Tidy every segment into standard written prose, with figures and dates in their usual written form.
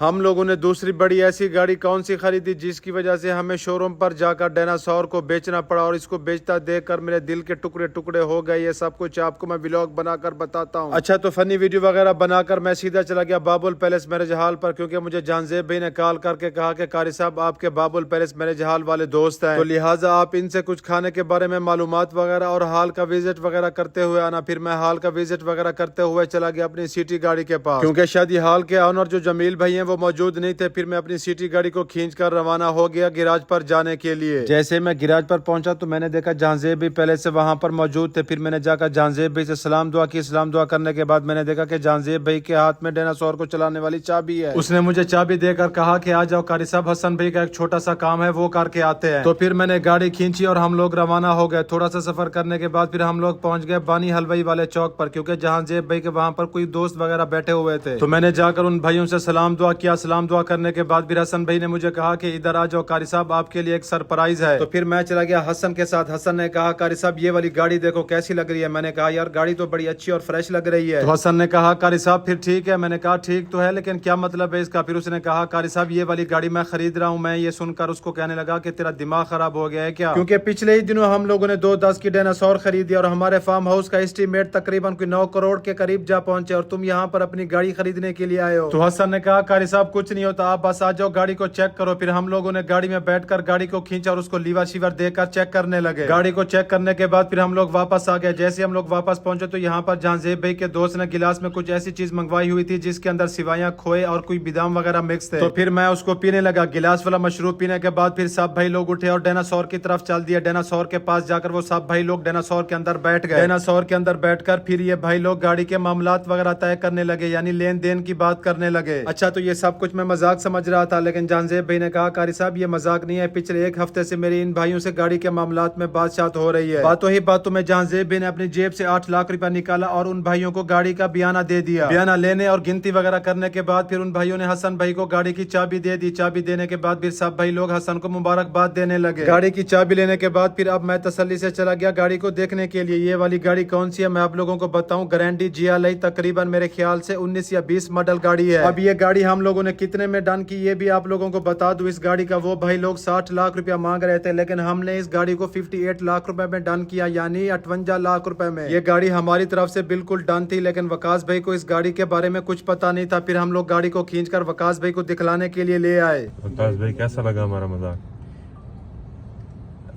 हम लोगों ने दूसरी बड़ी ऐसी गाड़ी कौन सी खरीदी जिसकी वजह से हमें शोरूम पर जाकर डायनासोर को बेचना पड़ा, और इसको बेचता देखकर मेरे दिल के टुकड़े टुकड़े हो गए। ये सब कुछ आपको मैं व्लॉग बनाकर बताता हूँ। अच्छा, तो फनी वीडियो वगैरह बनाकर मैं सीधा चला गया बाबुल पैलेस मैरिज हॉल पर, क्योंकि मुझे जानजेब भाई ने कॉल करके कहा कि कारी साहब आपके बाबुल पैलेस मैरिज हॉल वाले दोस्त हैं, तो लिहाजा आप इनसे कुछ खाने के बारे में मालूमात वगैरह और हॉल का विजिट वगैरह करते हुए आना। फिर मैं हॉल का विजिट वगैरह करते हुए चला गया अपनी सिटी गाड़ी के पास, क्योंकि शादी हॉल के ऑनर जो जमील भाई हैं वो मौजूद नहीं थे। फिर मैं अपनी सिटी गाड़ी को खींचकर रवाना हो गया गिराज पर जाने के लिए। जैसे मैं गिराज पर पहुंचा तो मैंने देखा जानजेब भी पहले से वहां पर मौजूद थे। फिर मैंने जाकर जानजेब भाई से सलाम दुआ की। सलाम दुआ करने के बाद मैंने देखा कि जानजेब भाई के हाथ में डायनासोर को चलाने वाली चाबी है। उसने मुझे चाबी देकर कहा कि आ जाओ कारी साहब, हसन भाई का एक छोटा सा काम है वो करके आते हैं। तो फिर मैंने गाड़ी खींची और हम लोग रवाना हो गए। थोड़ा सा सफर करने के बाद फिर हम लोग पहुंच गए बानी हलवाई वाले चौक पर, क्योंकि जानजेब भाई के वहां पर कोई दोस्त वगैरह बैठे हुए थे। तो मैंने जाकर उन भाइयों से सलाम दुआ किया। सलाम दुआ करने के बाद फिर हसन भाई ने मुझे कहा कि इधर आ जाओ कारी साहब, आपके लिए एक सरप्राइज है। तो फिर मैं चला गया हसन के साथ। हसन ने कहा कारी साहब ये वाली गाड़ी देखो कैसी लग रही है। मैंने कहा यार गाड़ी तो बड़ी अच्छी और फ्रेश लग रही है। तो हसन ने कहा कारी साहब फिर ठीक है। मैंने कहा ठीक तो है, लेकिन क्या मतलब है इसका। फिर उसने कहा कारी साहब ये वाली गाड़ी मैं खरीद रहा हूँ। मैं ये सुनकर उसको कहने लगा कि तेरा दिमाग खराब हो गया है क्या, क्योंकि पिछले ही दिनों हम लोगों ने 2-10 की डायनासोर खरीदी और हमारे फार्म हाउस का एस्टीमेट तकरीबन 9 करोड़ के करीब जा पहुंचे, और तुम यहाँ पर अपनी गाड़ी खरीदने के लिए आए हो। तो हसन ने कहा कारी साहब कुछ नहीं होता, आप बस आ जाओ गाड़ी को चेक करो। फिर हम लोगों ने गाड़ी में बैठकर गाड़ी को खींचा और उसको लीवर शीवर देकर चेक करने लगे। गाड़ी को चेक करने के बाद फिर हम लोग वापस आ गए। जैसे हम लोग वापस पहुंचे तो यहाँ पर जानजेब भाई के दोस्त ने गिलास में कुछ ऐसी चीज मंगवाई हुई थी जिसके अंदर सिवाइयां, खोए और कोई बादाम वगैरह मिक्स थे। तो फिर मैं उसको पीने लगा। गिलास वाला मशरूब पीने के बाद फिर सब भाई लोग उठे और डायनासोर की तरफ चल दिए। डायनासोर के पास जाकर वो सब भाई लोग डायनासोर के अंदर बैठ गए। डायनासोर के अंदर बैठकर फिर ये भाई लोग गाड़ी के मामलात वगैरह तय करने लगे, यानी लेन देन की बात करने लगे। अच्छा, तो ये सब कुछ मैं मजाक समझ रहा था, लेकिन जानजेब भाई ने कहा कारी साहब ये मजाक नहीं है, पिछले एक हफ्ते से मेरी इन भाइयों से गाड़ी के मामलात में बातचीत हो रही है। बातों ही बातों में जानजेब भाई ने अपनी जेब से 8 लाख रुपया निकाला और उन भाइयों को गाड़ी का बयाना दे दिया। बयाना लेने और गिनती वगैरह करने के बाद फिर उन भाइयों ने हसन भाई को गाड़ी की चाबी दे दी। चाबी देने के बाद फिर सब भाई लोग हसन को मुबारकबाद देने लगे। गाड़ी की चाबी लेने के बाद फिर अब मैं तसल्ली से चला गया गाड़ी को देखने के लिए। ये वाली गाड़ी कौन सी है मैं आप लोगों को बताऊं। ग्रैंडी GLI तकरीबन मेरे ख्याल से 19 या 20 मॉडल गाड़ी है। अब ये गाड़ी हम लोगों ने कितने में डन की ये भी आप लोगों को बता दूं। इस गाड़ी का वो भाई लोग 60 लाख रुपया मांग रहे थे, लेकिन हमने इस गाड़ी को 58 लाख रुपए में डन किया, यानी 58 लाख रुपए में। ये गाड़ी हमारी तरफ से बिल्कुल डन थी, लेकिन वकास भाई को इस गाड़ी के बारे में कुछ पता नहीं था। फिर हम लोग गाड़ी को खींचकर वकास भाई को दिखलाने के लिए ले आए। वकास भाई कैसा लगा हमारा मजाक?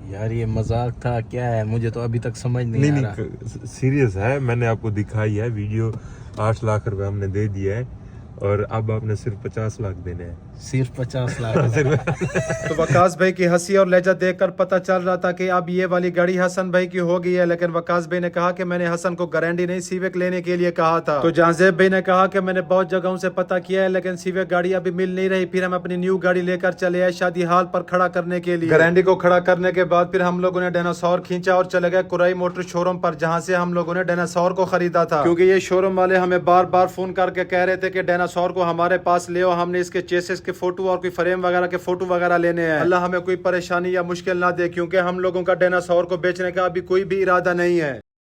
यार ये मजाक था क्या है, मुझे तो अभी तक समझ नहीं आ रहा। नहीं सीरियस है, मैंने आपको दिखाई है वीडियो। 8 लाख रुपए हमने दे दिया है और अब आपने सिर्फ 50 लाख देने हैं। सिर्फ 50 लाख तो वकास भाई की हंसी और लहजा देखकर पता चल रहा था कि अब ये वाली गाड़ी हसन भाई की हो गई है, लेकिन वकास भाई ने कहा कि मैंने हसन को गारंटी नहीं सिविक लेने के लिए कहा था। तो जानजेब भाई ने कहा कि मैंने बहुत जगहों से पता किया है, लेकिन सिविक गाड़ी अभी मिल नहीं रही। फिर हम अपनी न्यू गाड़ी लेकर चले आए शादी हॉल पर खड़ा करने के लिए। गारंटी को खड़ा करने के बाद फिर हम लोगों ने डायनासोर खींचा और चले गए कुरई मोटर शोरूम पर, जहाँ से हम लोगों ने डायनासोर को खरीदा था, क्योंकि ये शोरूम वाले हमें बार बार फोन करके कह रहे थे कि डायनासोर को हमारे पास ले आओ, हमने इसके चेसिस के फोटो और कोई फ्रेम वगैरह के फोटो वगैरह लेने हैं। अल्लाह हमें कोई परेशानी या मुश्किल ना दे, क्योंकि हम लोगों का डायनासोर को बेचने का अभी कोई भी इरादा नहीं है।